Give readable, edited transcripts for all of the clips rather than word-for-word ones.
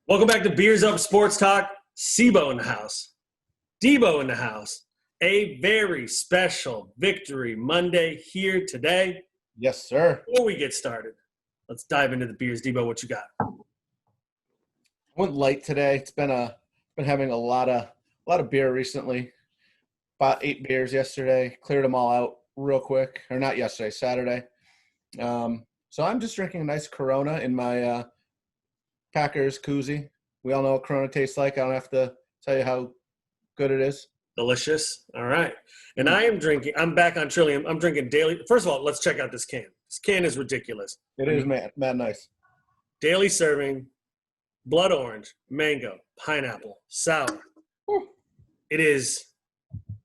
Welcome back to Beers Up Sports Talk. Sibo in the house. Debo in the house. A very special Victory Monday here today. Yes, sir. Before we get started, let's dive into the beers. Debo, what you got? I went light today. It's been having a lot of beer recently. Bought 8 beers yesterday. Cleared them all out real quick. Or not yesterday, Saturday. So I'm just drinking a nice Corona in my Packers koozie. We all know what Corona tastes like. I don't have to tell you how good it is. Delicious. All right. And I'm back on Trillium. I'm drinking daily. First of all, let's check out this can. This can is ridiculous. It is mad nice. Daily serving, blood orange, mango, pineapple, sour. Woo. It is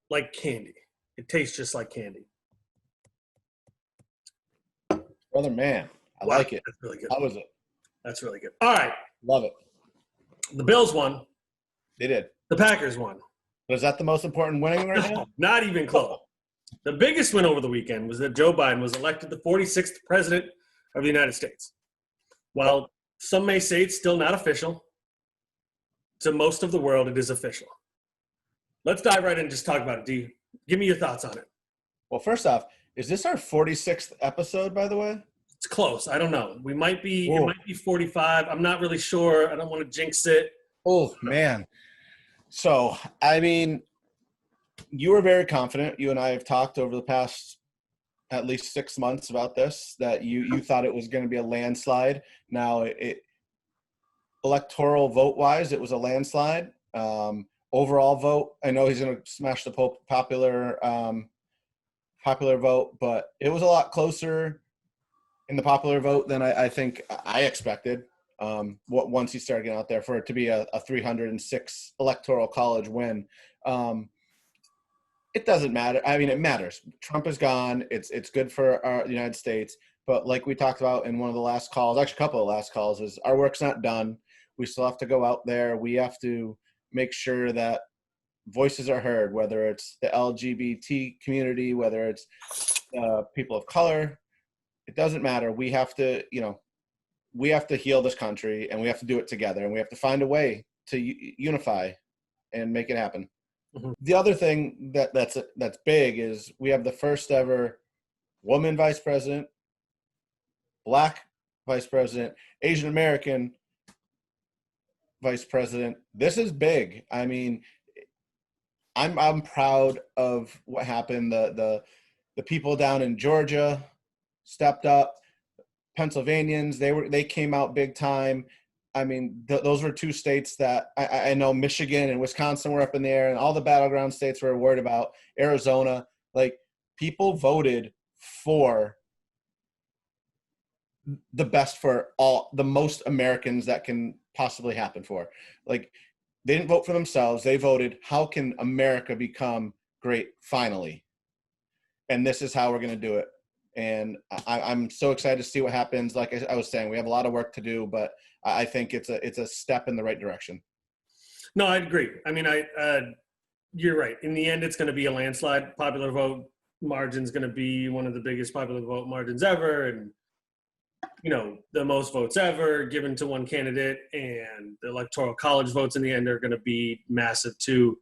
like candy. It tastes just like candy. Brother, man, I Wow, like it. That's really good. How was it? That's really good. All right. Love it. The Bills won. They did. The Packers won. Was that the most important winning right now? Not even close. The biggest win over the weekend was that Joe Biden was elected the 46th president of the United States. While some may say it's still not official, to most of the world it is official. Let's dive right in and just talk about it. D, give me your thoughts on it. Well, first off, is this our 46th episode, by the way? It's close. I don't know. We might be. Whoa. It might be 45. I'm not really sure. I don't want to jinx it. Oh, man. So, I mean, you were very confident. You and I have talked over the past at least 6 months about this, that you thought it was going to be a landslide. Now, electoral vote-wise, it was a landslide. Overall vote, I know he's going to smash the popular vote, but it was a lot closer in the popular vote than I think I expected. Once he started getting out there, for it to be a 306 electoral college win. It doesn't matter. I mean, it matters. Trump is gone. It's good for the United States. But like we talked about in one of the last calls, actually a couple of last calls, is our work's not done. We still have to go out there. We have to make sure that voices are heard, whether it's the LGBT community, whether it's people of color. It doesn't matter. We have to, we have to heal this country, and we have to do it together, and we have to find a way to unify and make it happen. Mm-hmm. The other thing that's big is we have the first ever woman vice president, black vice president, Asian American vice president. This is big. I mean, I'm proud of what happened. The people down in Georgia stepped up. Pennsylvanians, they came out big time. I mean, those were 2 states that I know Michigan and Wisconsin were up in the air, and all the battleground states were worried about. Arizona, like, people voted for the best for the most Americans that can possibly happen for. Like, they didn't vote for themselves. They voted, how can America become great finally? And this is how we're going to do it. And I'm so excited to see what happens. Like I was saying, we have a lot of work to do, but I think it's a step in the right direction. No, I agree. I mean, you're right. In the end, it's going to be a landslide. Popular vote margin's going to be one of the biggest popular vote margins ever, and the most votes ever given to one candidate. And the electoral college votes in the end are going to be massive too.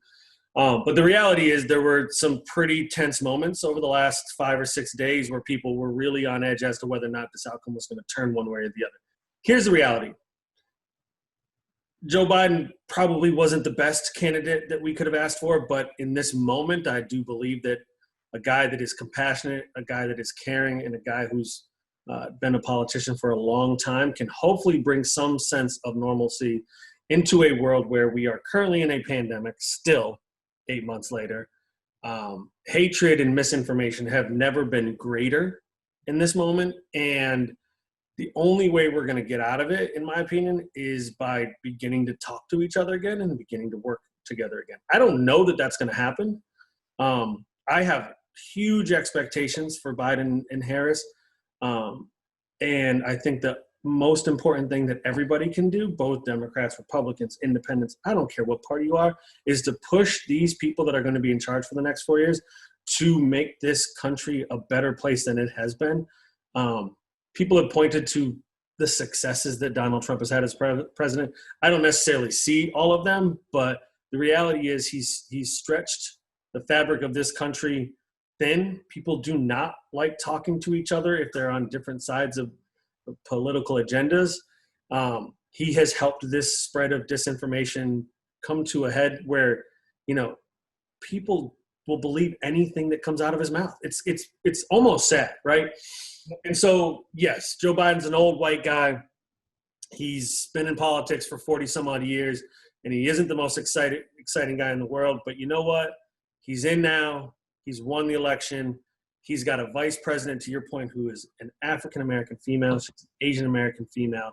But the reality is there were some pretty tense moments over the last 5 or 6 days where people were really on edge as to whether or not this outcome was going to turn one way or the other. Here's the reality. Joe Biden probably wasn't the best candidate that we could have asked for, but in this moment, I do believe that a guy that is compassionate, a guy that is caring, and a guy who's been a politician for a long time can hopefully bring some sense of normalcy into a world where we are currently in a pandemic still, 8 months later. Hatred and misinformation have never been greater in this moment. And the only way we're going to get out of it, in my opinion, is by beginning to talk to each other again and beginning to work together again. I don't know that that's going to happen. I have huge expectations for Biden and Harris. And I think the most important thing that everybody can do, both Democrats, Republicans, independents, I don't care what party you are, is to push these people that are going to be in charge for the next 4 years to make this country a better place than it has been. People have pointed to the successes that Donald Trump has had as president. I don't necessarily see all of them, but the reality is he's stretched the fabric of this country thin. People do not like talking to each other if they're on different sides of political agendas. He has helped this spread of disinformation come to a head where, people will believe anything that comes out of his mouth. It's almost sad, right? And so, yes, Joe Biden's an old white guy. He's been in politics for 40 some odd years, and he isn't the most exciting guy in the world. But you know what? He's in now. He's won the election. He's got a vice president, to your point, who is an African-American female. She's an Asian-American female.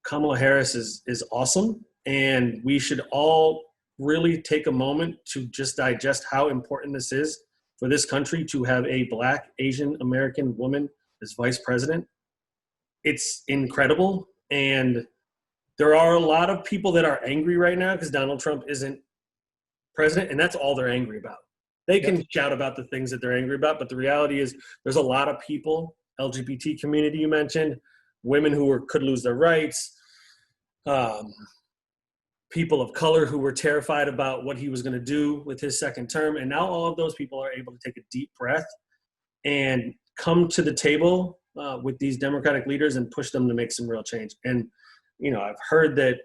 Kamala Harris is awesome, and we should all really take a moment to just digest how important this is for this country to have a Black Asian American woman as vice president. It's incredible, and there are a lot of people that are angry right now because Donald Trump isn't president, and that's all they're angry about. They can shout about the things that they're angry about, but the reality is there's a lot of people, LGBT community you mentioned, women who could lose their rights, people of color who were terrified about what he was going to do with his second term. And now all of those people are able to take a deep breath and come to the table with these Democratic leaders and push them to make some real change. And, I've heard that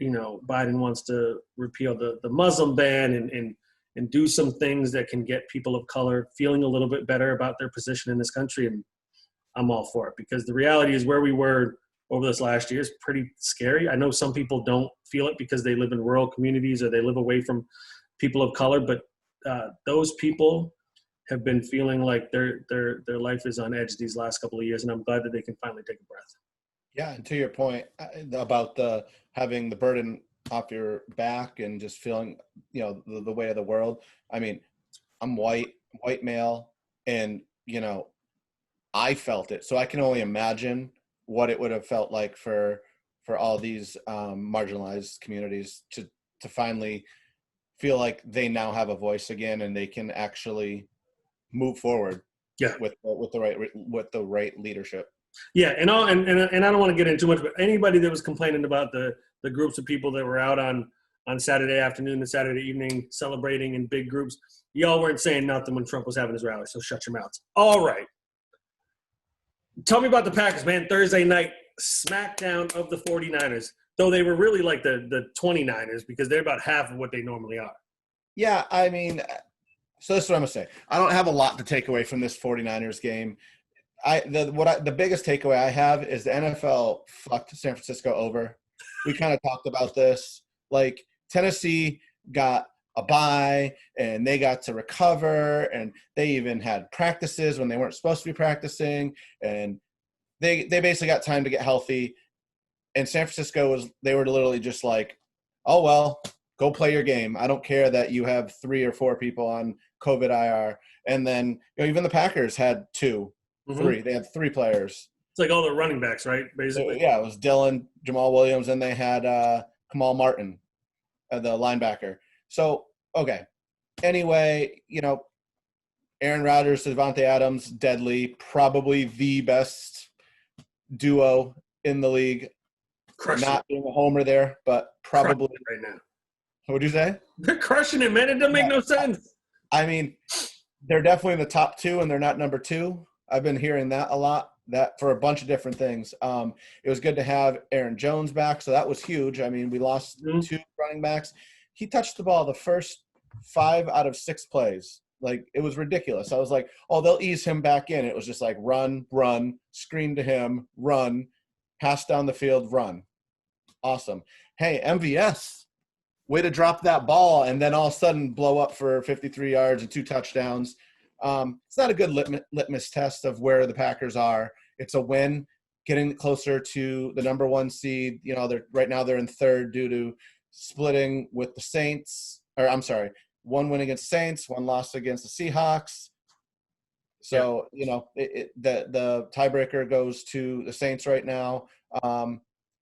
Biden wants to repeal the Muslim ban and do some things that can get people of color feeling a little bit better about their position in this country. And I'm all for it, because the reality is where we were over this last year is pretty scary. I know some people don't feel it because they live in rural communities or they live away from people of color, but those people have been feeling like their life is on edge these last couple of years, and I'm glad that they can finally take a breath. Yeah, and to your point about having the burden off your back and just feeling, the weight of the world. I mean, I'm white male, and I felt it, so I can only imagine what it would have felt like for all these marginalized communities to finally feel like they now have a voice again and they can actually move forward with the right leadership. Yeah, and I don't want to get into too much, but anybody that was complaining about the groups of people that were out on Saturday afternoon and Saturday evening celebrating in big groups, y'all weren't saying nothing when Trump was having his rally, so shut your mouths. All right. Tell me about the Packers, man. Thursday night smackdown of the 49ers, though they were really like the 29ers because they're about half of what they normally are. Yeah, I mean, so this is what I'm going to say. I don't have a lot to take away from this 49ers game. The biggest takeaway I have is the NFL fucked San Francisco over. We kind of talked about this. Like, Tennessee got a bye and they got to recover, and they even had practices when they weren't supposed to be practicing, and they basically got time to get healthy. And San Francisco they were literally just like, oh well, go play your game. I don't care that you have 3 or 4 people on COVID IR. And then even the Packers had 2, 3. They had 3 players. It's like all the running backs, right? Basically. Yeah, it was Dylan, Jamal Williams, and they had Kamal Martin, the linebacker. So, okay. Anyway, Aaron Rodgers, Devontae Adams, deadly, probably the best duo in the league. Not being a homer there, but probably right now. What'd you say? They're crushing it, man. It doesn't make no sense. I mean, they're definitely in the top 2, and they're not number 2. I've been hearing that a lot, that for a bunch of different things. It was good to have Aaron Jones back, so that was huge. I mean, we lost 2 running backs. He touched the ball the first 5 out of 6 plays. Like, it was ridiculous. I was like, oh, they'll ease him back in. It was just like run, scream to him, run, pass down the field, run. Awesome. Hey, MVS, way to drop that ball and then all of a sudden blow up for 53 yards and 2 touchdowns. It's not a good litmus test of where the Packers are. It's a win, getting closer to the number 1 seed. Right now they're in 3rd due to splitting with the Saints. Or I'm sorry, 1 win against Saints, 1 loss against the Seahawks. So, the tiebreaker goes to the Saints right now.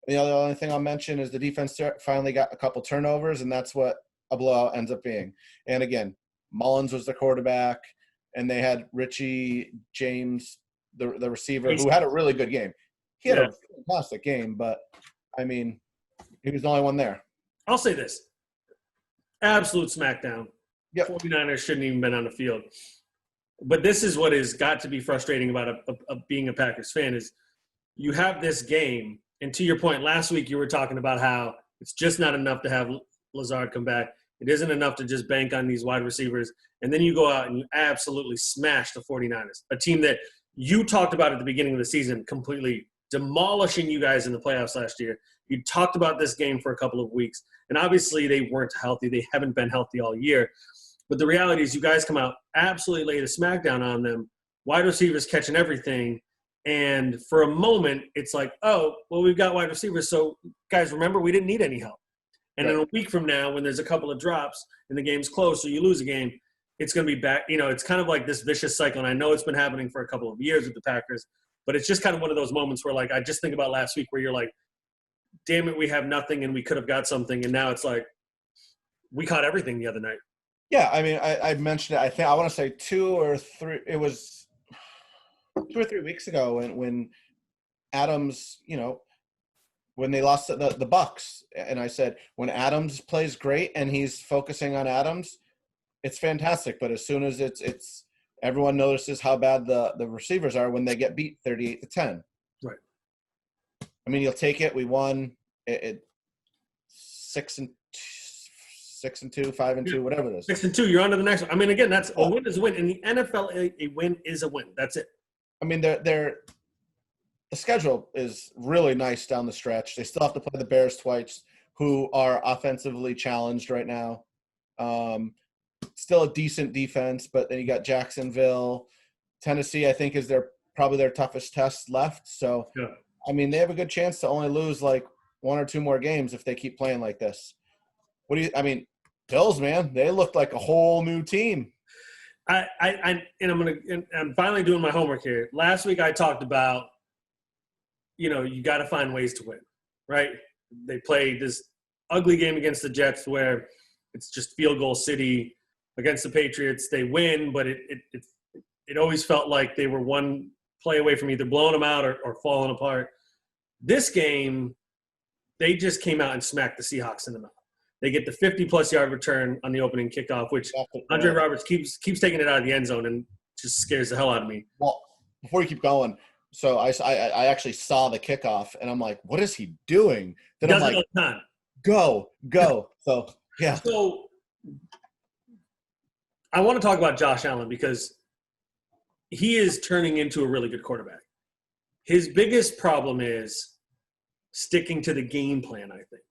The only thing I'll mention is the defense finally got a couple turnovers, and that's what a blowout ends up being. And again, Mullins was the quarterback, and they had Richie James the receiver who had a really good game. He had a fantastic game, but I mean, he was the only one there. I'll say this. Absolute smackdown. Yep. 49ers shouldn't even been on the field. But this is what has got to be frustrating about being a Packers fan is you have this game, and to your point, last week you were talking about how it's just not enough to have Lazard come back. It isn't enough to just bank on these wide receivers. And then you go out and you absolutely smash the 49ers, a team that you talked about at the beginning of the season completely demolishing you guys in the playoffs last year. You talked about this game for a couple of weeks, and obviously they weren't healthy. They haven't been healthy all year. But the reality is you guys come out, absolutely lay the smackdown on them, wide receivers catching everything, and for a moment it's like, oh, well, we've got wide receivers, so guys, remember, we didn't need any help. And then a week from now, when there's a couple of drops and the game's close or you lose a game, it's going to be back. You know, it's kind of like this vicious cycle, and I know it's been happening for a couple of years with the Packers, but it's just kind of one of those moments where, like, I just think about last week where you're like, damn it, we have nothing and we could have got something, and now it's like we caught everything the other night. Yeah, I mean, I mentioned it. I want to say 2 or 3. It was 2 or 3 weeks ago when Adams, you know, when they lost the Bucks, and I said when Adams plays great and he's focusing on Adams, it's fantastic. But as soon as it's everyone notices how bad the receivers are when they get beat 38-10. Right. I mean, you'll take it. We won it 6-2, 5-2, whatever it is. 6-2. You're on to the next one. I mean, again, that's a win is a win. In the NFL, a win is a win. That's it. I mean, the schedule is really nice down the stretch. They still have to play the Bears twice, who are offensively challenged right now. Still a decent defense, but then you got Jacksonville. Tennessee, I think, is probably their toughest test left. So, yeah. I mean, they have a good chance to only lose like 1 or 2 more games if they keep playing like this. Bills, man, they looked like a whole new team. I'm finally doing my homework here. Last week I talked about, you know, you got to find ways to win, right? They played this ugly game against the Jets where it's just field goal city. Against the Patriots, they win, but it always felt like they were one play away from either blowing them out or falling apart. This game, they just came out and smacked the Seahawks in the mouth. They get the 50-plus yard return on the opening kickoff, which Andre Roberts keeps taking it out of the end zone and just scares the hell out of me. Well, before you keep going, so I actually saw the kickoff, and I'm like, what is he doing? Then I'm like, go. So, yeah. So I want to talk about Josh Allen because he is turning into a really good quarterback. His biggest problem is sticking to the game plan, I think.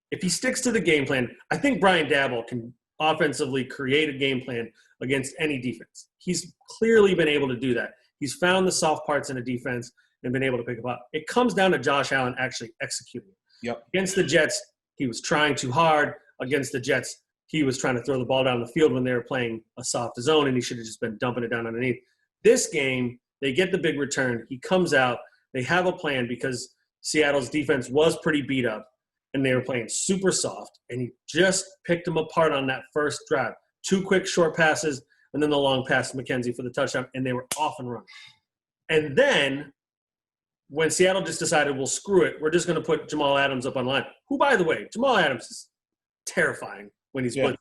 If he sticks to the game plan, I think Brian Daboll can offensively create a game plan against any defense. He's clearly been able to do that. He's found the soft parts in a defense and been able to pick them up. It comes down to Josh Allen actually executing. Yep. Against the Jets, he was trying too hard. Against the Jets, he was trying to throw the ball down the field when they were playing a soft zone, and he should have just been dumping it down underneath. This game, they get the big return. He comes out. They have a plan because Seattle's defense was pretty beat up, and they were playing super soft, and he just picked them apart on that first drive. 2 quick short passes, and then the long pass to McKenzie for the touchdown, and they were off and running. And then when Seattle just decided, well, screw it, we're just going to put Jamal Adams up on line, who, by the way, Jamal Adams is terrifying when he's blitzing.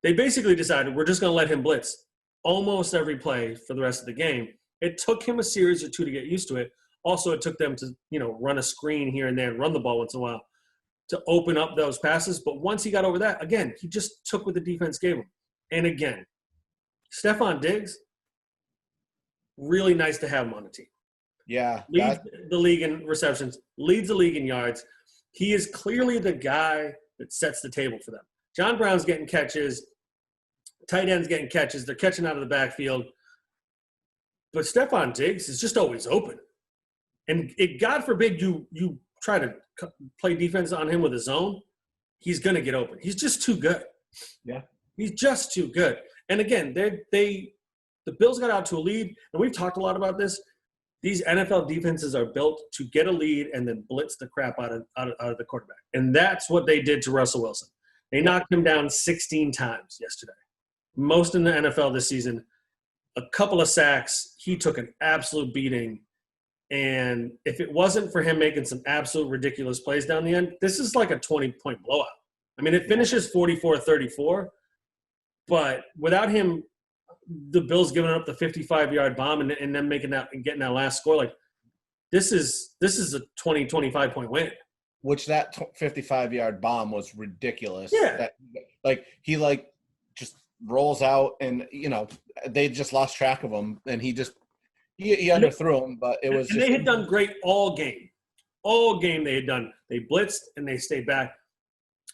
They basically decided we're just going to let him blitz almost every play for the rest of the game. It took him a series or 2 to get used to it. Also, it took them to, you know, run a screen here and there and run the ball once in a while to open up those passes. But once he got over that, again, he just took what the defense gave him. And again, Stephon Diggs, really nice to have him on the team. Yeah. Leads the league in receptions, leads the league in yards. He is clearly the guy that sets the table for them. John Brown's getting catches. Tight ends getting catches. They're catching out of the backfield. But Stephon Diggs is just always open. And God forbid you try to play defense on him with a zone, he's going to get open. He's just too good. Yeah. He's just too good. And again, the Bills got out to a lead, and we've talked a lot about this. These NFL defenses are built to get a lead and then blitz the crap out of the quarterback. And that's what they did to Russell Wilson. They knocked him down 16 times yesterday. Most in the NFL this season. a couple of sacks. He took an absolute beating. And if it wasn't for him making some absolute ridiculous plays down the end, this is like a 20-point blowout. I mean, it finishes 44-34, but without him, the Bills giving up the 55-yard bomb and then making that and getting that last score, like this is a 20, 25-point win. Which that 55-yard bomb was ridiculous. Yeah. He just rolls out and, they just lost track of him and he underthrew him, but it was and they had done great all game. All game they had done. They blitzed and they stayed back.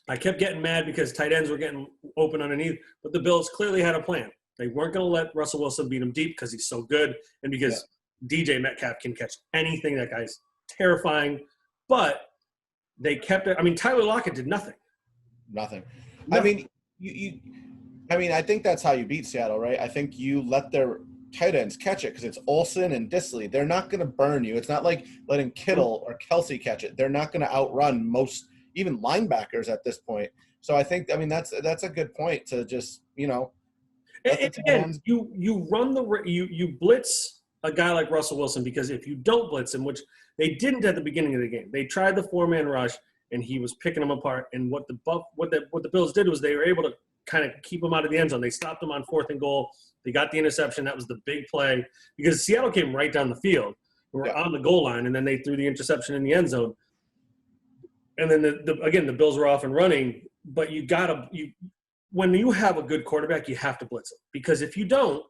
I kept getting mad because tight ends were getting open underneath, but the Bills clearly had a plan. They weren't going to let Russell Wilson beat him deep because he's so good and because DJ Metcalf can catch anything. That guy's terrifying. But they kept it. I mean, Tyler Lockett did nothing. Nothing. I mean, I think that's how you beat Seattle, right? I think you let their tight ends catch it because it's Olsen and Disley. They're not going to burn you. It's not like letting Kittle or Kelsey catch it. They're not going to outrun most – even linebackers at this point. So I think, that's a good point to just, and again, you run you blitz a guy like Russell Wilson, because if you don't blitz him, which they didn't at the beginning of the game, they tried the 4-man rush and he was picking them apart. And what the Bills did was they were able to kind of keep him out of the end zone. They stopped him on 4th and goal. They got the interception. That was the big play because Seattle came right down the field. We were on the goal line, and then they threw the interception in the end zone. And then the Bills were off and running, but when you have a good quarterback, you have to blitz them, because if you don't,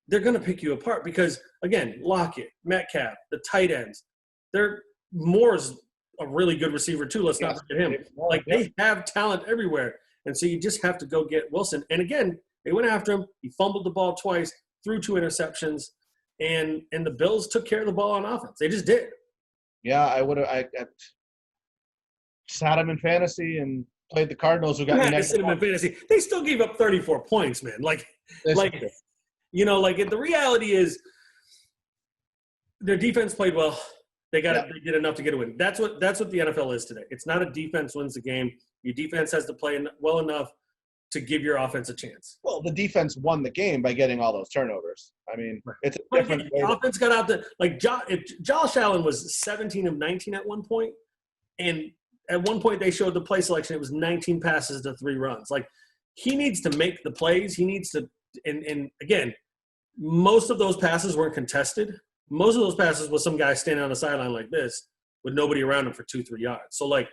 they're going to pick you apart. Because again, Lockett, Metcalf, the tight ends, Moore's a really good receiver too. Let's not forget him. Like they have talent everywhere, and so you just have to go get Wilson. And again, they went after him. He fumbled the ball twice, threw 2 interceptions, and the Bills took care of the ball on offense. They just did. Yeah, I sat him in fantasy and played the Cardinals, who got me next. In fantasy. They still gave up 34 points, man. The reality is their defense played well. They did enough to get a win. That's what the NFL is today. It's not a defense wins the game. Your defense has to play well enough to give your offense a chance. Well, the defense won the game by getting all those turnovers. I mean, it's a different way. The offense got out there. If Josh Allen was 17 of 19 at one point, and at one point they showed the play selection, it was 19 passes to 3 runs. Like, he needs to make the plays. He needs to and again, most of those passes weren't contested. Most of those passes was some guy standing on the sideline like this with nobody around him for 2-3 yards. So,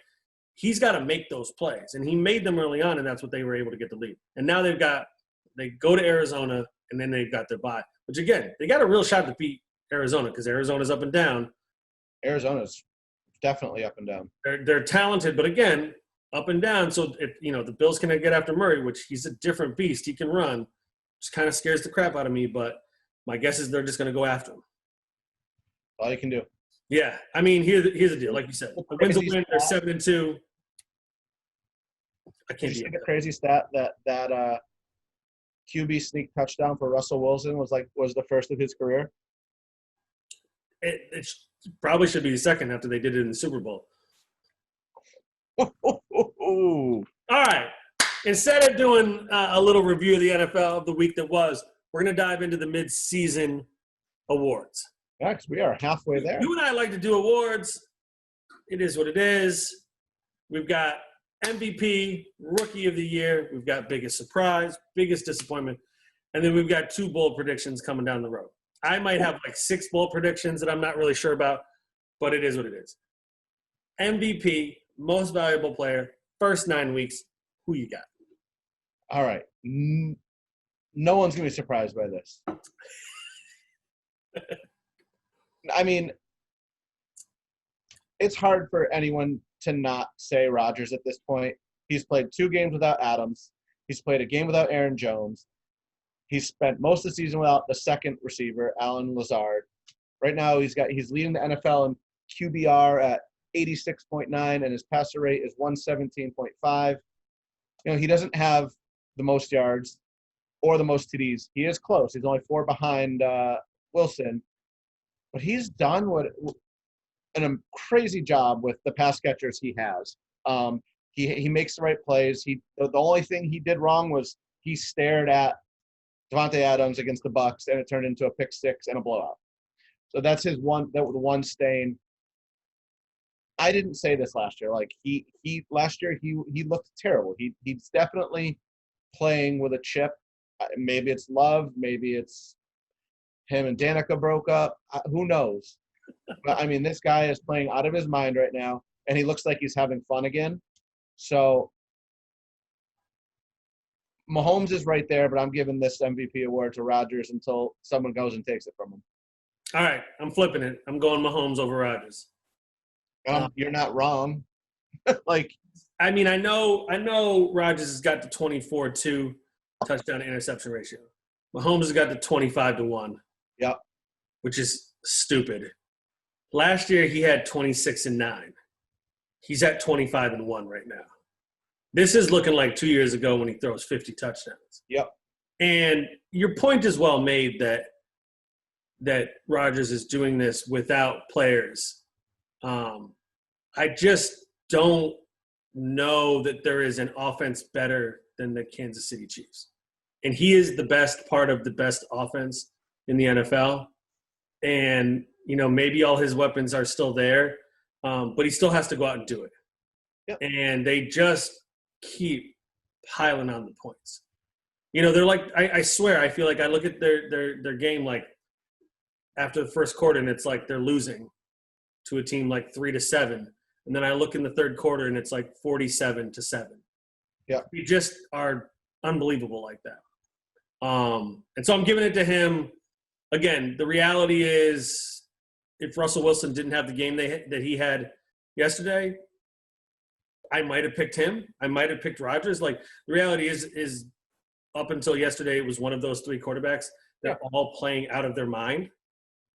he's got to make those plays. And he made them early on, and that's what they were able to get the lead. And now they go to Arizona, and then they've got their bye. Which, again, they got a real shot to beat Arizona because Arizona's up and down. Arizona's definitely up and down. They're talented, but again, up and down. So if the Bills can get after Murray, which he's a different beast, he can run. Just kind of scares the crap out of me, but my guess is they're just going to go after him. All you can do. Yeah, I mean, here's the deal. Like you said, a win's a win. They're 7-2. I can't see the crazy stat that QB sneak touchdown for Russell Wilson was the first of his career. It probably should be the second after they did it in the Super Bowl. All right. Instead of doing a little review of the NFL of the week that was, we're going to dive into the Midseason awards. Yeah, because we are halfway there. You and I like to do awards. It is what it is. We've got MVP, Rookie of the Year. We've got biggest surprise, biggest disappointment. And then we've got 2 bold predictions coming down the road. I might have 6 bold predictions that I'm not really sure about, but it is what it is. MVP, most valuable player, first 9 weeks. Who you got? All right. No one's going to be surprised by this. I mean, it's hard for anyone to not say Rodgers at this point. He's played 2 games without Adams. He's played a game without Aaron Jones. He's spent most of the season without the second receiver, Allen Lazard. Right now, he's leading the NFL in QBR at 86.9, and his passer rate is 117.5. He doesn't have the most yards or the most TDs. He is close. He's only 4 behind Wilson. But he's done a crazy job with the pass catchers he has. He makes the right plays. The only thing he did wrong was he stared at Devontae Adams against the Bucks, and it turned into a pick six and a blowout. So that's his one. That was the one stain. I didn't say this last year. Like he last year he looked terrible. He's definitely playing with a chip. Maybe it's love. Maybe it's him and Danica broke up. Who knows? But I mean, this guy is playing out of his mind right now, and he looks like he's having fun again. So Mahomes is right there, but I'm giving this MVP award to Rodgers until someone goes and takes it from him. All right, I'm flipping it. I'm going Mahomes over Rodgers. You're not wrong. Like, I mean, I know Rodgers has got the 24-2 touchdown to interception ratio. Mahomes has got the 25-1. Yep. Which is stupid. Last year he had 26-9. He's at 25-1 right now. This is looking like 2 years ago when he throws 50 touchdowns. Yep. And your point is well made that Rodgers is doing this without players. I just don't know that there is an offense better than the Kansas City Chiefs. And he is the best part of the best offense in the NFL. And, you know, maybe all his weapons are still there, but he still has to go out and do it. Yep. And they just keep piling on the points. You know, they're like, I swear, I feel like I look at their game like after the first quarter and it's like they're losing to a team like 3-7. And then I look in the third quarter and it's like 47-7. Yeah. They just are unbelievable like that. And so I'm giving it to him. Again, the reality is if Russell Wilson didn't have the game that he had yesterday, I might have picked him. I might have picked Rodgers. Like, the reality is up until yesterday, it was one of those three quarterbacks. They're all playing out of their mind.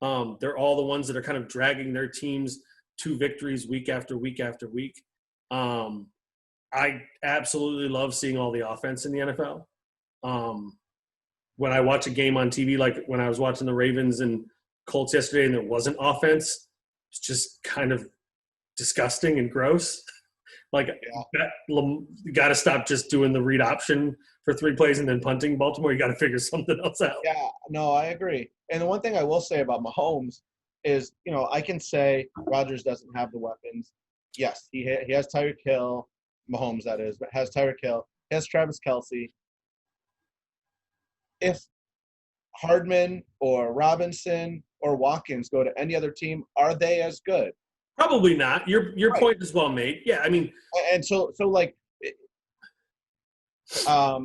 They're all the ones that are kind of dragging their teams to victories week after week after week. I absolutely love seeing all the offense in the NFL. When I watch a game on TV, like when I was watching the Ravens and Colts yesterday and there wasn't offense, it's just kind of disgusting and gross. Like, you got to stop just doing the read option for 3 plays and then punting Baltimore. You got to figure something else out. Yeah, no, I agree. And the one thing I will say about Mahomes is, you know, I can say Rodgers doesn't have the weapons. Yes, he has Tyreek Hill, Mahomes that is, but has Tyreek Hill, he has Travis Kelce. If Hardman or Robinson or Watkins go to any other team, are they as good? Probably not. Your Right. point is well made. Yeah, I mean, and so like,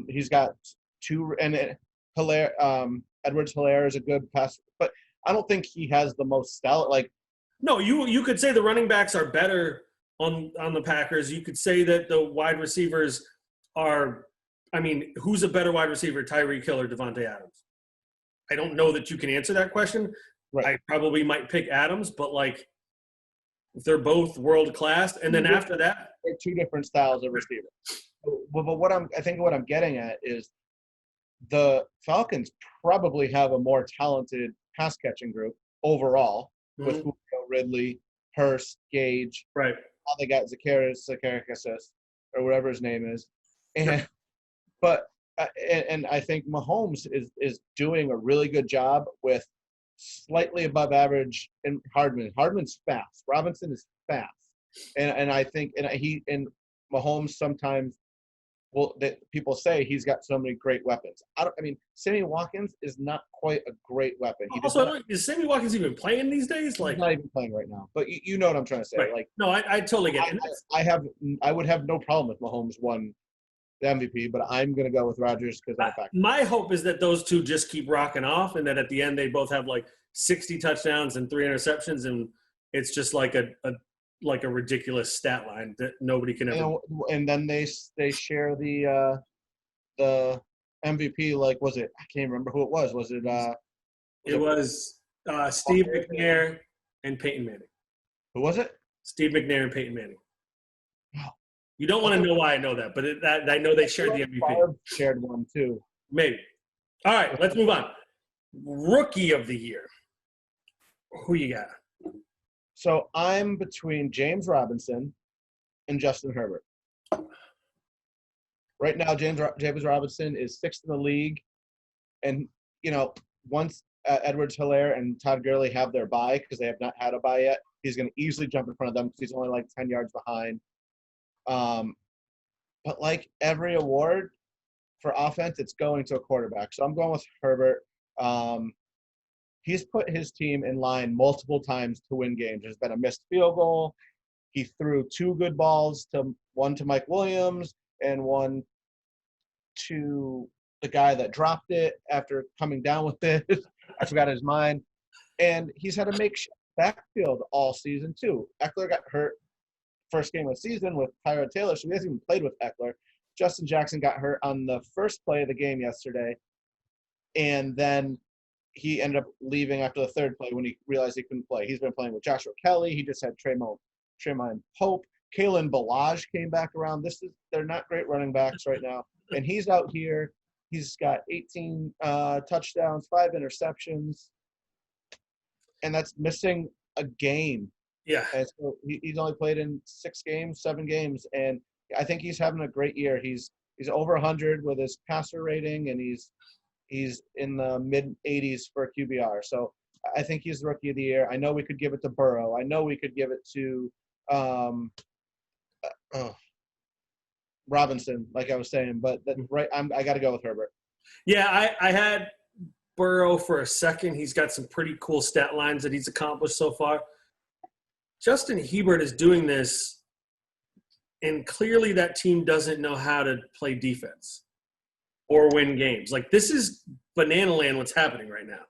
he's got two, and Edwards-Helaire is a good passer, but I don't think he has the most stellar. Like, no, you could say the running backs are better on the Packers. You could say that the wide receivers are. I mean, who's a better wide receiver, Tyreek Hill or Devontae Adams? I don't know that you can answer that question. Right. I probably might pick Adams, but like, if they're both world class, and then after that, they're two different styles of receiver. But what I'm getting at is the Falcons probably have a more talented pass catching group overall with Julio, Ridley, Hurst, Gage. Right. All they got Zacchaeus, or whatever his name is, and I think Mahomes is doing a really good job with slightly above average in Hardman. Hardman's fast. Robinson is fast, and I think and Mahomes sometimes people say he's got so many great weapons. I mean, Sammy Watkins is not quite a great weapon. Is Sammy Watkins even playing these days? Like, he's not even playing right now. But you know what I'm trying to say. Right. Like, no, I totally get it. I would have no problem if Mahomes won the MVP, but I'm going to go with Rodgers because I'm a Packer. My hope is that those two just keep rocking off, and that at the end they both have like 60 touchdowns and 3 interceptions, and it's just like a ridiculous stat line that nobody can ever. And then they share the MVP. Like, was it? I can't remember who it was. Was it? It was Steve McNair and Peyton Manning. Who was it? Steve McNair and Peyton Manning. Oh. You don't want to know why I know that, but I know they shared the MVP. Favre shared one too. Maybe. All right, let's move on. Rookie of the year. Who you got? So I'm between James Robinson and Justin Herbert. Right now, James Robinson is 6th in the league And, once Edwards-Helaire and Todd Gurley have their bye, because they have not had a bye yet, he's going to easily jump in front of them because he's only like 10 yards behind. But like every award for offense, it's going to a quarterback. So I'm going with Herbert. He's put his team in line multiple times to win games. There's been a missed field goal. He threw 2 good balls, one to Mike Williams and one to the guy that dropped it after coming down with it. I forgot his mind. And he's had a makeshift backfield all season too. Eckler got hurt first game of the season with Tyrod Taylor, so he hasn't even played with Eckler. Justin Jackson got hurt on the first play of the game yesterday, and then he ended up leaving after the third play when he realized he couldn't play. He's been playing with Joshua Kelly. He just had Tremont Pope. Kalen Ballage came back around. They're not great running backs right now. And he's out here. He's got 18 touchdowns, 5 interceptions, and that's missing a game. Yeah. And so he's only played in 7 games, and I think he's having a great year. He's over 100 with his passer rating, and he's in the mid-80s for QBR. So I think he's the rookie of the year. I know we could give it to Burrow. I know we could give it to Robinson, like I was saying, but I got to go with Herbert. Yeah, I had Burrow for a second. He's got some pretty cool stat lines that he's accomplished so far. Justin Herbert is doing this, and clearly that team doesn't know how to play defense or win games. Like, this is banana land what's happening right now.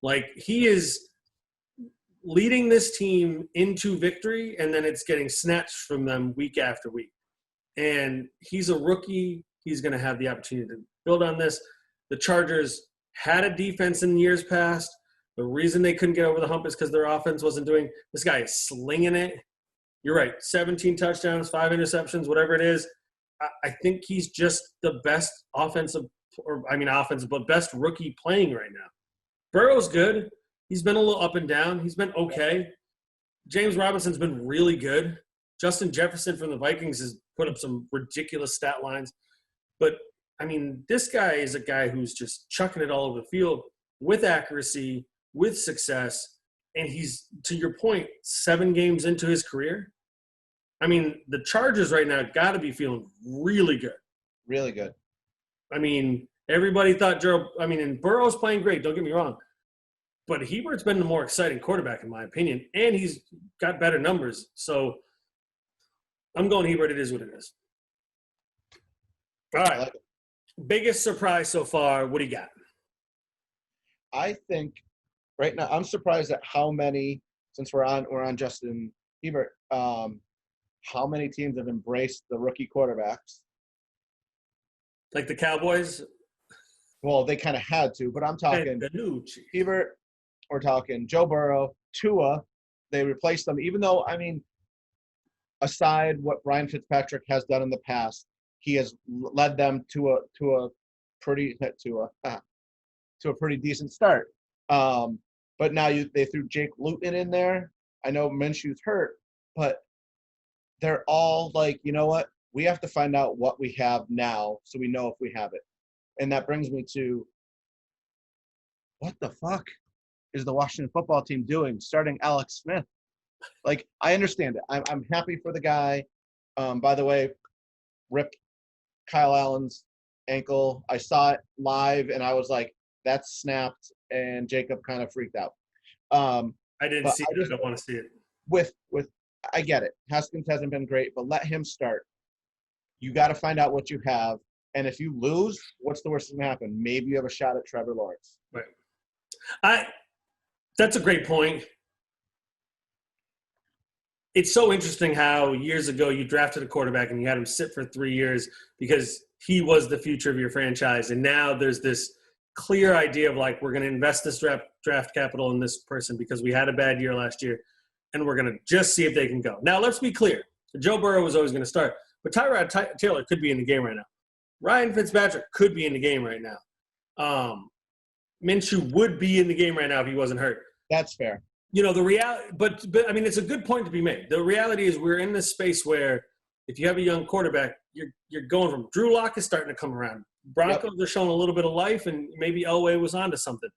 Like, he is leading this team into victory, and then it's getting snatched from them week after week. And he's a rookie. He's going to have the opportunity to build on this. The Chargers had a defense in years past. The reason they couldn't get over the hump is because their offense wasn't doing – this guy is slinging it. You're right, 17 touchdowns, 5 interceptions, whatever it is. I think he's just the best but best rookie playing right now. Burrow's good. He's been a little up and down. He's been okay. James Robinson's been really good. Justin Jefferson from the Vikings has put up some ridiculous stat lines. But, this guy is a guy who's just chucking it all over the field with accuracy, with success, and he's, to your point, 7 games into his career. The Chargers right now got to be feeling really good. Really good. Everybody thought and Burrow's playing great, don't get me wrong. But Herbert's been the more exciting quarterback, in my opinion, and he's got better numbers. So I'm going Herbert. It is what it is. All right. Biggest surprise so far, what do you got? I think right now I'm surprised at how many, since we're on Justin Herbert, how many teams have embraced the rookie quarterbacks. Like the Cowboys? Well, they kind of had to, but I'm talking Herbert, we're talking Joe Burrow, Tua. They replaced them, even though, aside what Ryan Fitzpatrick has done in the past, he has led them to a pretty decent start. But now they threw Jake Luton in there. I know Minshew's hurt, but they're all like, you know what? We have to find out what we have now so we know if we have it. And that brings me to, what the fuck is the Washington football team doing starting Alex Smith? Like, I understand it. I'm happy for the guy. By the way, rip Kyle Allen's ankle. I saw it live, and I was like, that's snapped, and Jacob kind of freaked out. I didn't see it. I don't want to see it. With I get it. Haskins hasn't been great, but let him start. You got to find out what you have. And if you lose, what's the worst that can happen? Maybe you have a shot at Trevor Lawrence. Right. That's a great point. It's so interesting how years ago you drafted a quarterback and you had him sit for 3 years because he was the future of your franchise. And now there's this clear idea of like, we're going to invest this draft capital in this person because we had a bad year last year, and we're going to just see if they can go. Now, let's be clear. Joe Burrow was always going to start, but Tyrod Taylor could be in the game right now. Ryan Fitzpatrick could be in the game right now. Minshew would be in the game right now if he wasn't hurt. That's fair. The reality, but it's a good point to be made. The reality is we're in this space where if you have a young quarterback, you're going from Drew Lock is starting to come around. Broncos are showing a little bit of life, and maybe Elway was onto something.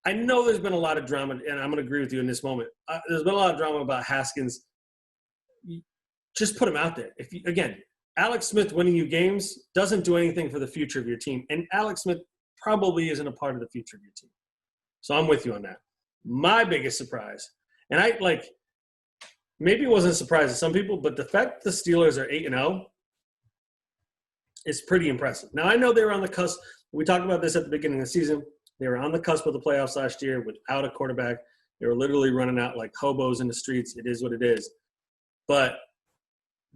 I know there's been a lot of drama, and I'm going to agree with you in this moment. There's been a lot of drama about Haskins. Just put him out there. Again, Alex Smith winning you games doesn't do anything for the future of your team, and Alex Smith probably isn't a part of the future of your team. So I'm with you on that. My biggest surprise, and maybe it wasn't a surprise to some people, but the fact the Steelers are 8-0 is pretty impressive. Now, I know they were on the cusp. We talked about this at the beginning of the season. They were on the cusp of the playoffs last year without a quarterback. They were literally running out like hobos in the streets. It is what it is. But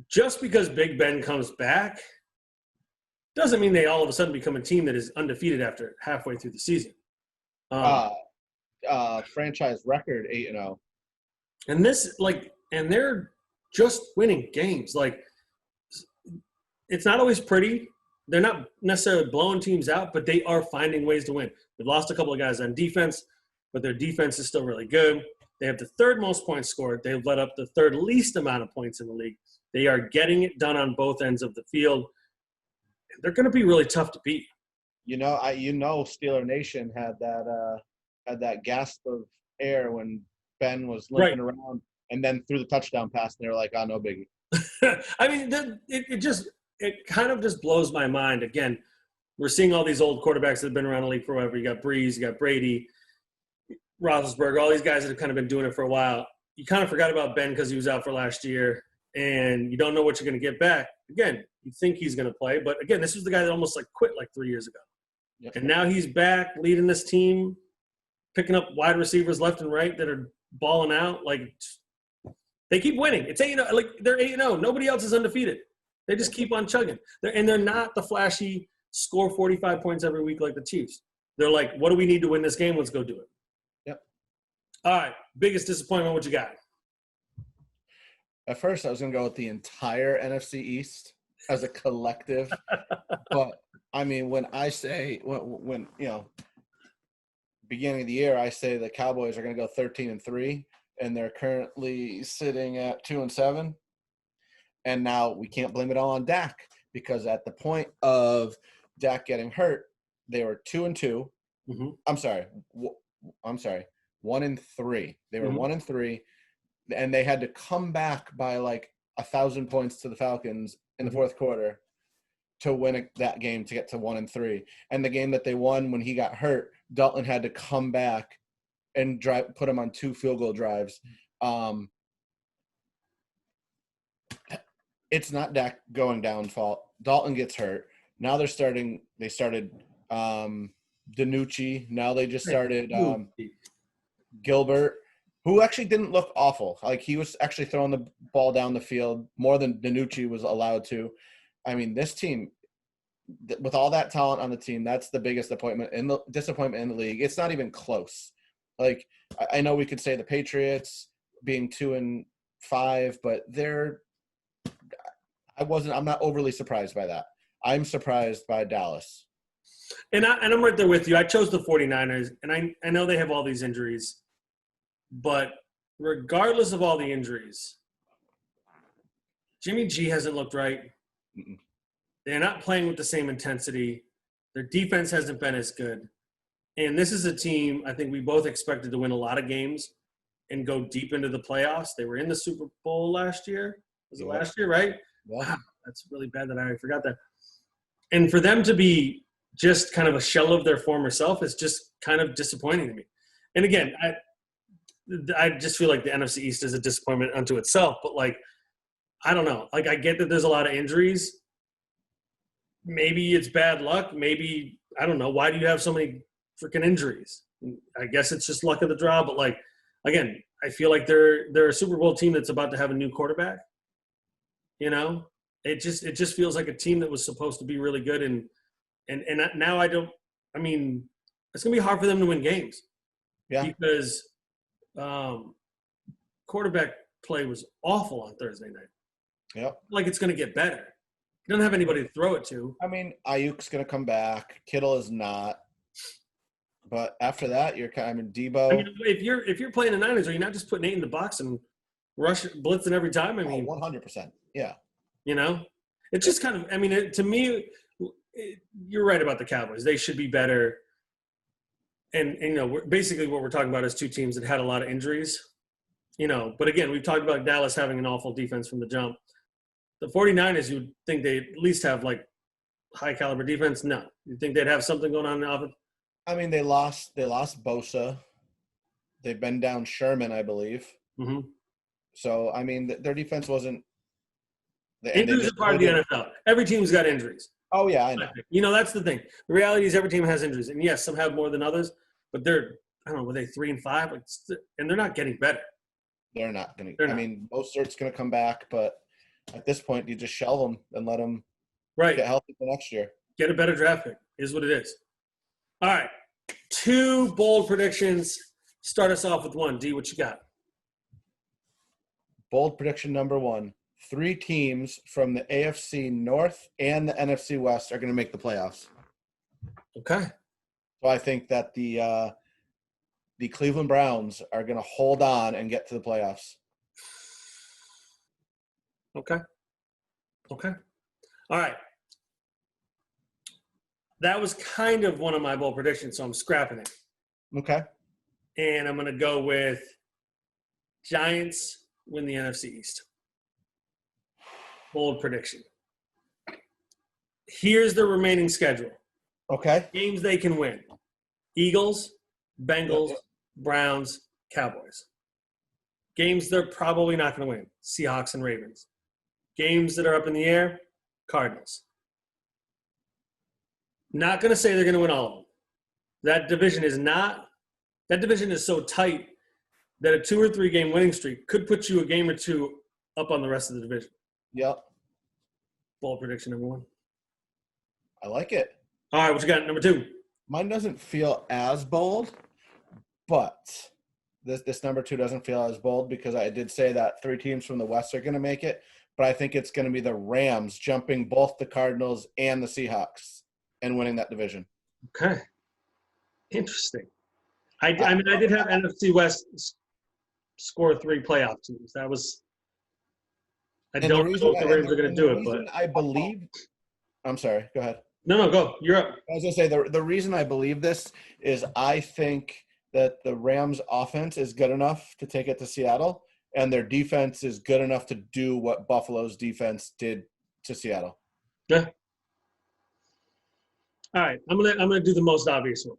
just because Big Ben comes back doesn't mean they all of a sudden become a team that is undefeated after halfway through the season. Franchise record 8-0. And and they're just winning games. It's not always pretty. They're not necessarily blowing teams out, but they are finding ways to win. They've lost a couple of guys on defense, but their defense is still really good. They have the third most points scored. They've let up the third least amount of points in the league. They are getting it done on both ends of the field. They're going to be really tough to beat. Steeler Nation had that gasp of air when Ben was limping around and then threw the touchdown pass, and they were like, "Oh, no biggie." I mean, it kind of just blows my mind. Again, we're seeing all these old quarterbacks that have been around the league forever. You got Breeze, you got Brady, Roethlisberger, all these guys that have kind of been doing it for a while. You kind of forgot about Ben because he was out for last year, and you don't know what you're going to get back. Again, you think he's going to play, but again, this was the guy that almost quit 3 years ago. Yep. And now he's back leading this team, picking up wide receivers left and right that are balling out. They keep winning. It's 8-0. They're 8-0. Nobody else is undefeated. They just keep on chugging. They're not the flashy score 45 points every week like the Chiefs. They're like, what do we need to win this game? Let's go do it. Yep. All right. Biggest disappointment, what you got? At first, I was going to go with the entire NFC East as a collective. But, I mean, when I say, when beginning of the year, I say the Cowboys are going to go 13-3, and they're currently sitting at 2-7. And now we can't blame it all on Dak, because at the point of Dak getting hurt, they were 2-2. Mm-hmm. I'm sorry, 1-3. They were 1-3, and they had to come back by 1,000 points to the Falcons in the fourth quarter to win that game to get to 1-3. And the game that they won when he got hurt, Dalton had to come back and put him on 2 field goal drives. It's not Dak going down fault. Dalton gets hurt. Now they started DiNucci. Now they just started Gilbert, who actually didn't look awful. He was actually throwing the ball down the field more than DiNucci was allowed to. I mean, this team, with all that talent on the team, that's the biggest disappointment in the league. It's not even close. I know we could say the Patriots being 2-5, but I'm not overly surprised by that. I'm surprised by Dallas. And I'm right there with you. I chose the 49ers, and I know they have all these injuries. But regardless of all the injuries, Jimmy G hasn't looked right. Mm-mm. They're not playing with the same intensity. Their defense hasn't been as good. And this is a team I think we both expected to win a lot of games and go deep into the playoffs. They were in the Super Bowl last year. Was it last year, right? Yeah. Wow, that's really bad that I already forgot that. And for them to be just kind of a shell of their former self is just kind of disappointing to me. And again, I just feel like the NFC East is a disappointment unto itself. But, I don't know. I get that there's a lot of injuries. Maybe it's bad luck. Maybe, I don't know. Why do you have so many freaking injuries? I guess it's just luck of the draw. But, again, I feel like they're a Super Bowl team that's about to have a new quarterback. It just feels like a team that was supposed to be really good. And now it's going to be hard for them to win games. Yeah. Because quarterback play was awful on Thursday night. Yep. It's going to get better. You don't have anybody to throw it to. Ayuk's going to come back. Kittle is not. But after that, you're kind of Debo. If you're playing the Niners, are you not just putting 8 in the box and blitzing every time? 100%. Yeah. It's just kind of. To me, you're right about the Cowboys. They should be better. And basically what we're talking about is two teams that had a lot of injuries. But again, we've talked about Dallas having an awful defense from the jump. The 49ers, you'd think they'd at least have, like, high-caliber defense. No. You think they'd have something going on in the offense? I mean, they lost Bosa. They've been down Sherman, I believe. Mm-hmm. So, I mean, their defense wasn't – Injuries are part of the NFL. Every team's got injuries. Oh, yeah, I know. That's the thing. The reality is every team has injuries. And, yes, some have more than others. But they're – I don't know, were they 3-5? And they're not getting better. They're not going to – I mean, Mostert's going to come back. But at this point, you just shelve them and let them get healthy for next year. Get a better draft pick is what it is. All right. 2 bold predictions. Start us off with one. D, what you got? Bold prediction number 1. 3 teams from the AFC North and the NFC West are going to make the playoffs. Okay. So I think that the Cleveland Browns are going to hold on and get to the playoffs. Okay. All right. That was kind of one of my bold predictions, so I'm scrapping it. Okay. And I'm going to go with Giants win the NFC East. Bold prediction. Here's the remaining schedule. Okay. Games they can win. Eagles, Bengals, Browns, Cowboys. Games they're probably not going to win. Seahawks and Ravens. Games that are up in the air, Cardinals. Not going to say they're going to win all of them. That division is so tight that a 2 or 3 game winning streak could put you a game or 2 up on the rest of the division. Yep. Bold prediction number 1. I like it. All right, what you got? Number 2. Mine doesn't feel as bold, but this number 2 doesn't feel as bold because I did say that 3 teams from the West are going to make it, but I think it's going to be the Rams jumping both the Cardinals and the Seahawks and winning that division. Okay. Interesting. I did have NFC West score 3 playoff teams. That was – I don't know if the Rams are going to do it, but – I believe – I'm sorry. Go ahead. No, go. You're up. I was going to say the reason I believe this is I think that the Rams' offense is good enough to take it to Seattle, and their defense is good enough to do what Buffalo's defense did to Seattle. Yeah. All right, I'm gonna do the most obvious one.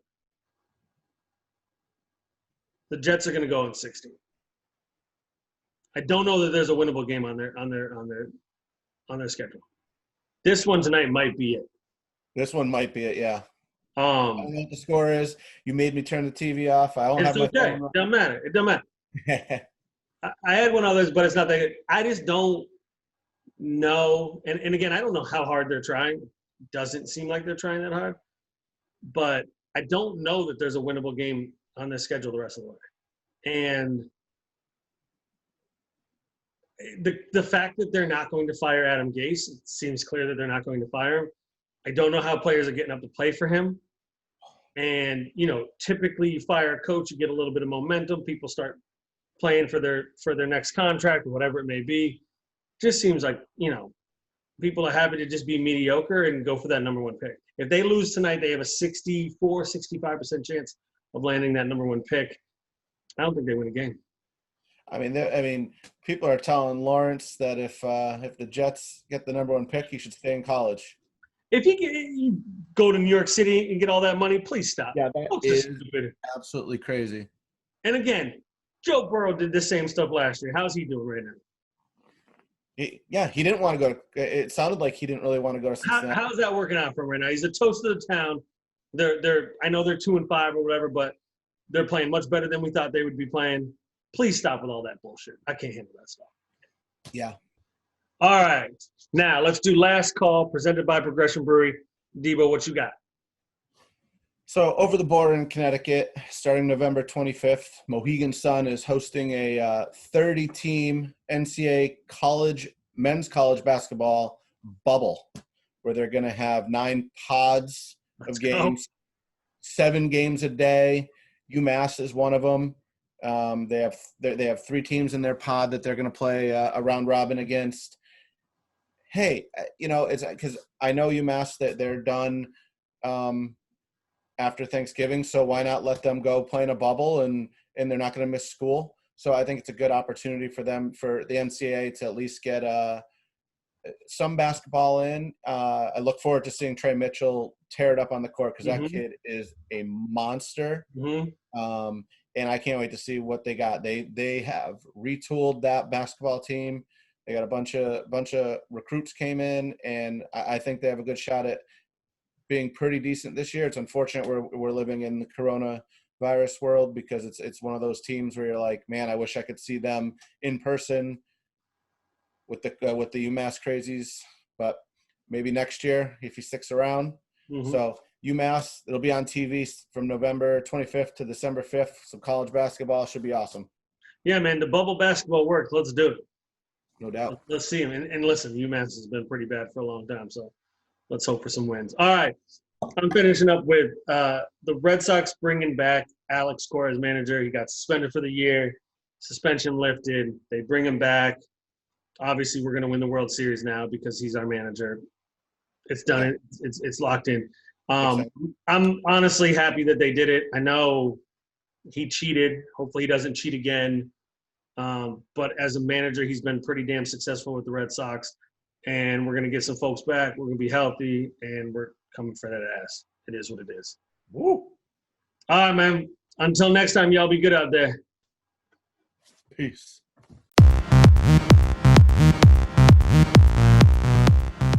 The Jets are gonna go in 60. I don't know that there's a winnable game on their schedule. This one tonight might be it. This one might be it, yeah. I don't know what the score is. You made me turn the TV off. I don't have my phone. It doesn't matter. It doesn't matter. I had one others, but it's not that good. I just don't know. And again, I don't know how hard they're trying. It doesn't seem like they're trying that hard. But I don't know that there's a winnable game on their schedule the rest of the way. And the fact that they're not going to fire Adam Gase, it seems clear that they're not going to fire him. I don't know how players are getting up to play for him. And, typically you fire a coach, you get a little bit of momentum. People start playing for their next contract or whatever it may be. Just seems like, people are happy to just be mediocre and go for that number 1 pick. If they lose tonight, they have a 65% chance of landing that number 1 pick. I don't think they win a game. I mean, people are telling Lawrence that if the Jets get the number 1 pick, he should stay in college. If you go to New York City and get all that money, please stop. Yeah, that is absolutely crazy. And again, Joe Burrow did the same stuff last year. How's he doing right now? He didn't want to go to – it sounded like he didn't really want to go to Cincinnati. How's that working out for him right now? He's the toast of the town. I know they're 2-5 or whatever, but they're playing much better than we thought they would be playing. Please stop with all that bullshit. I can't handle that stuff. Yeah. All right. Now, let's do last call presented by Progression Brewing. Debo, what you got? So over the border in Connecticut, starting November 25th, Mohegan Sun is hosting a 30-team NCAA men's college basketball bubble where they're going to have 9 pods of games, 7 games a day. UMass is one of them. They have 3 teams in their pod that they're going to play a round robin against. hey, it's because I know UMass that they're done after Thanksgiving, so why not let them go play in a bubble and they're not going to miss school. So I think it's a good opportunity for them, for the NCAA, to at least get some basketball in. I look forward to seeing Trey Mitchell tear it up on the court because that kid is a monster. And I can't wait to see what they got. They have retooled that basketball team. They got a bunch of recruits came in, and I think they have a good shot at being pretty decent this year. It's unfortunate we're living in the coronavirus world because it's one of those teams where you're like, man, I wish I could see them in person with the UMass crazies, but maybe next year if he sticks around. So UMass, it'll be on TV from November 25th to December 5th. So college basketball should be awesome. Yeah, man, the bubble basketball worked. Let's do it. No doubt. Let's see him. And listen, UMass has been pretty bad for a long time, so let's hope for some wins. All right, I'm finishing up with the Red Sox bringing back Alex Cora as manager. He got suspended for the year. Suspension lifted. They bring him back. Obviously, we're going to win the World Series now because he's our manager. It's done. It's locked in. I'm honestly happy that they did it. I know he cheated. Hopefully, he doesn't cheat again. But as a manager, he's been pretty damn successful with the Red Sox. And we're going to get some folks back. We're going to be healthy, and we're coming for that ass. It is what it is. Woo. All right, man. Until next time, y'all be good out there. Peace.